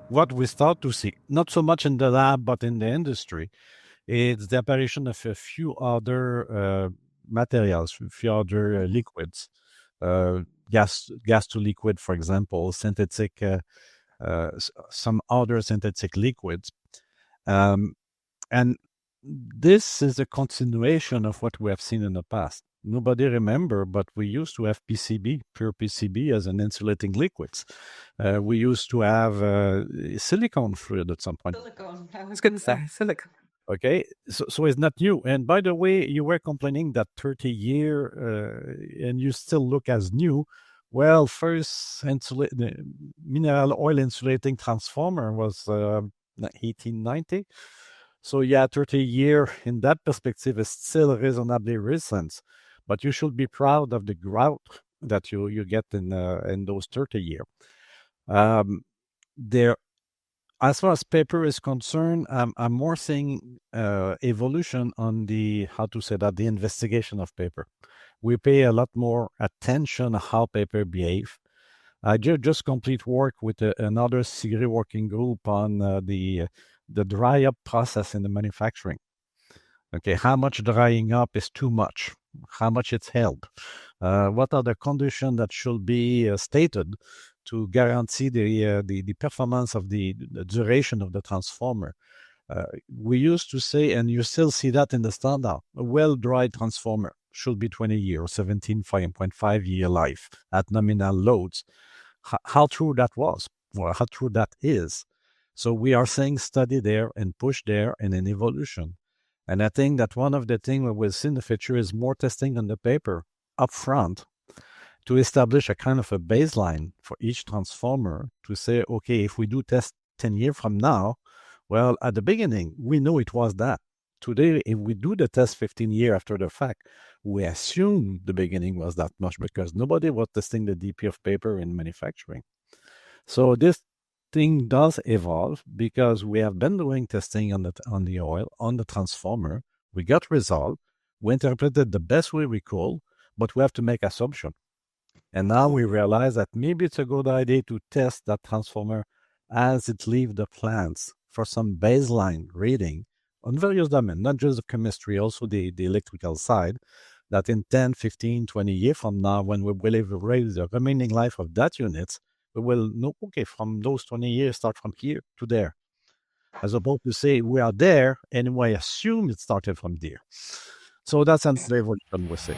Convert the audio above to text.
what we start to see, not so much in the lab, but in the industry, is the apparition of a few other materials, a few other liquids, uh, gas to liquid, for example, synthetic, some other synthetic liquids. Um, and this is a continuation of what we have seen in the past. Nobody remember, but we used to have PCB, pure PCB, as an insulating liquids. We used to have silicone fluid at some point. Silicone. I was going to say silicone. Okay, so it's not new. And by the way, you were complaining that 30-year and you still look as new. Well, first the mineral oil insulating transformer was 1890. So yeah, 30-year in that perspective is still reasonably recent, but you should be proud of the growth that you get in those 30 years. There, as far as paper is concerned, I'm more seeing evolution on the, how to say that, the investigation of paper. We pay a lot more attention to how paper behave. I just complete work with another CIGRE working group on the dry up process in the manufacturing. Okay, how much drying up is too much? How much it's held? What are the conditions that should be stated to guarantee the performance of the duration of the transformer? We used to say, and you still see that in the standard, a well-dried transformer should be 20 years, 17.5-year life at nominal loads. How true that was, or how true that is. So we are saying study there and push there and an evolution. And I think that one of the things we will see in the future is more testing on the paper up front to establish a kind of a baseline for each transformer to say, okay, if we do test 10 years from now, well, at the beginning, we know it was that. Today, if we do the test 15 years after the fact, we assume the beginning was that much because nobody was testing the DP of paper in manufacturing. So this thing does evolve because we have been doing testing on the oil, on the transformer. We got result. We interpreted the best way we could, but we have to make assumption. And now we realize that maybe it's a good idea to test that transformer as it leaves the plants for some baseline reading on various domains, not just the chemistry, also the electrical side, that in 10, 15, 20 years from now, when we will evaluate the remaining life of that unit, we will know, okay, from those 20 years, start from here to there. As opposed to say, we are there, and we assume it started from there. So that's an evolution, we say.